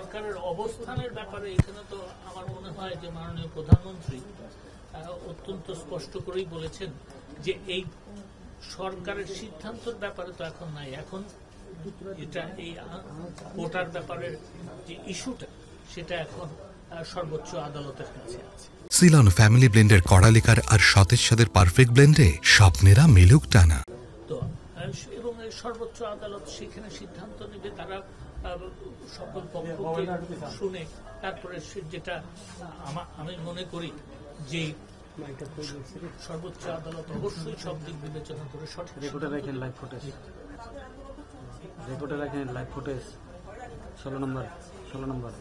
সরকারের অবস্থানের ব্যাপারে এখানে তো আমার মনে হয় যে মাননীয় প্রধানমন্ত্রী অত্যন্ত স্পষ্ট করেই বলেছেন যে এই সরকারের সিদ্ধান্তের ব্যাপারে তো এখন নাই, এখন এটা এই কোটার ব্যাপারের যে ইস্যুটা সেটা এখন সর্বোচ্চ আদালতের কাছে আছে। সিলন ফ্যামিলি ব্লেন্ডের কড়ালিকার আর সতেজ স্বাদের পারফেক্ট ব্লেন্ডে স্বপ্নেরা মিলুক টানা। তো এবং সর্বোচ্চ আদালত সেখানে সিদ্ধান্ত নেবে, তারা সকল পক্ষকে শুনে তারপরে যেটা আমি মনে করি যে সর্বোচ্চ আদালত অবশ্যই সব দিক বিবেচনা করে সঠিক। রেকর্ডে রাখেন লাইভ ফুটেজ, রেকর্ডে রাখেন লাইভ ফুটেজ 16 নম্বর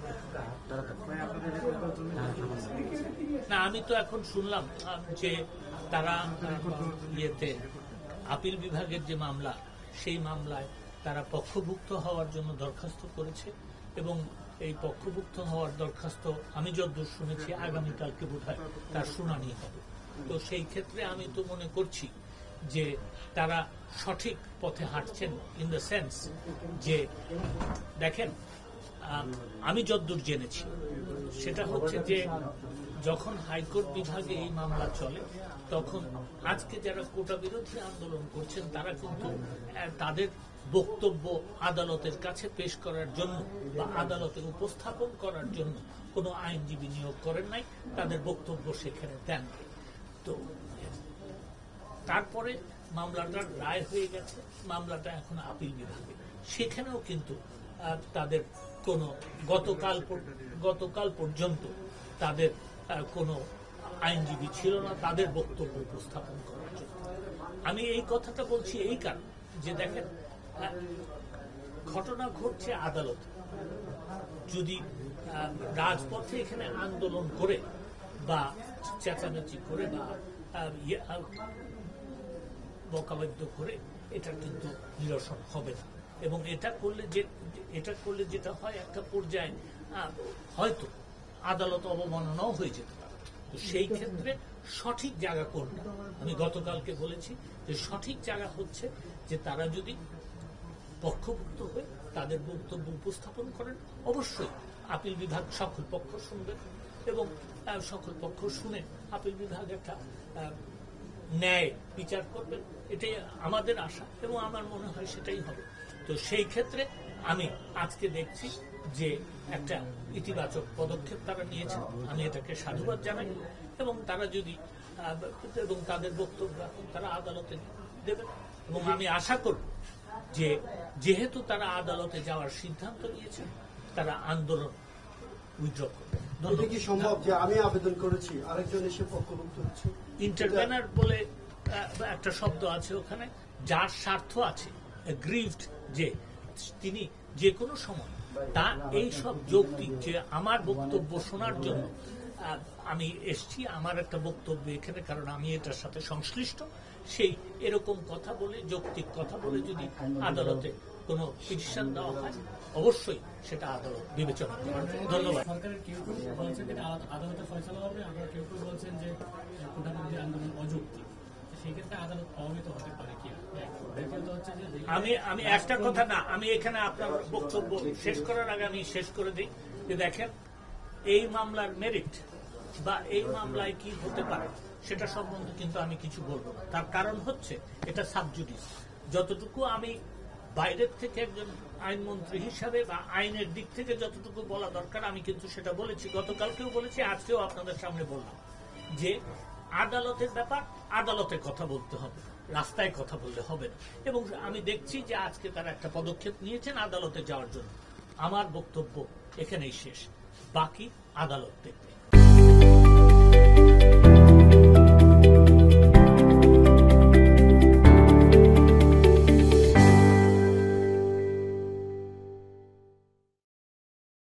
না, আমি তো এখন শুনলাম যে তারা ইয়েতে আপিল বিভাগের যে মামলা, সেই মামলায় তারা পক্ষভুক্ত হওয়ার জন্য দরখাস্ত করেছে এবং এই পক্ষভুক্ত হওয়ার দরখাস্ত আমি যতদূর শুনেছি আগামীকালকে বোধহয় তার শুনানি হবে। তো সেই ক্ষেত্রে আমি তো মনে করছি যে তারা সঠিক পথে হাঁটছেন, ইন দ্য সেন্স যে দেখেন আমি যতদূর জেনেছি সেটা হচ্ছে যে যখন হাইকোর্ট বিভাগে এই মামলা চলে তখন আজকে যারা কোটা বিরোধী আন্দোলন করছেন তারা কিন্তু তাদের বক্তব্য আদালতের কাছে পেশ করার জন্য বা আদালতে উপস্থাপন করার জন্য কোনো আইনজীবী নিয়োগ করেন নাই, তাদের বক্তব্য সেখানে দেন। তো তারপরে মামলাটার রায় হয়ে গেছে, মামলাটা এখন আপিল বিভাগে, সেখানেও কিন্তু তাদের কোনো গতকাল পর্যন্ত তাদের কোনো আইনজীবী ছিল না তাদের বক্তব্য উপস্থাপন করার জন্য। আমি এই কথাটা বলছি এই কারণ যে দেখেন ঘটনা ঘটছে আদালতে, যদি রাজপথে এখানে আন্দোলন করে বা চেঁচামেচি করে বা বকাবাদ্য করে এটা কিন্তু নিরসন হবে না, এবং এটা করলে যেটা হয় একটা পর্যায়ে হয়তো আদালত অবমাননাও হয়ে যেতে পারে। তো সেই ক্ষেত্রে সঠিক জায়গা কোনটা, আমি গতকালকে বলেছি যে সঠিক জায়গা হচ্ছে যে তারা যদি পক্ষভুক্ত হয়ে তাদের বক্তব্য উপস্থাপন করেন, অবশ্যই আপিল বিভাগ সকল পক্ষ শুনবেন এবং সকল পক্ষ শুনে আপিল বিভাগ একটা ন্যায় বিচার করবেন, এটাই আমাদের আশা এবং আমার মনে হয় সেটাই হবে। তো সেই ক্ষেত্রে আমি আজকে দেখছি যে একটা ইতিবাচক পদক্ষেপ তারা নিয়েছেন, আমি এটাকে সাধুবাদ জানাই এবং তারা যদি এবং তাদের বক্তব্য এখন তারা আদালতে দেবেন এবং আমি আশা করব যে যেহেতু তারা আদালতে যাওয়ার সিদ্ধান্ত নিয়েছেন তারা আন্দোলন উইথড্র করবে। কি সম্ভব যে আমি আবেদন করেছি আরেকজন এসে পক্ষভুক্ত হচ্ছে? ইন্টারভেনার বলে একটা শব্দ আছে ওখানে, যার স্বার্থ আছে গ্রিভড, যে তিনি যে কোনো সময় তা এই সব যৌক্তিক যে আমার বক্তব্য শোনার জন্য আমি এসছি, আমার একটা বক্তব্য এখানে কারণ আমি এটার সাথে সংশ্লিষ্ট, সেই এরকম কথা বলে যৌক্তিক কথা বলে যদি আদালতে কোনো পিটিশন দেওয়া হয় অবশ্যই সেটা আদালত বিবেচনা করবে। ধন্যবাদ। সরকারের কেউ কেউ বলছেন যে আদালতের ফয়সালা হবে, আবার কেউ কেউ বলছেন যে কোটা বিরোধী আন্দোলন অযৌক্তিক, সেই ক্ষেত্রে আদালত প্রভাবিত হতে পারে কি? আমি একটা কথা না, আমি এখানে আপনার বক্তব্য শেষ করার আগে আমি শেষ করে দিই যে দেখেন এই মামলার মেরিট বা এই মামলায় কি হতে পারে সেটা সম্বন্ধে কিন্তু আমি কিছু বলবো না। তার কারণ হচ্ছে এটা সাবজুডিস। যতটুকু আমি বাইরের থেকে একজন আইনমন্ত্রী হিসাবে বা আইনের দিক থেকে যতটুকু বলা দরকার আমি কিন্তু সেটা বলেছি, গতকালকেও বলেছি, আজকেও আপনাদের সামনে বললাম যে আদালতের ব্যাপার আদালতে কথা বলতে হবে, রাস্তায় কথা বললে হবে না। এবং আমি দেখছি যে আজকে তারা একটা পদক্ষেপ নিয়েছেন আদালতে যাওয়ার জন্য। আমার বক্তব্য এখানেই শেষ, বাকি আদালত দেখবে।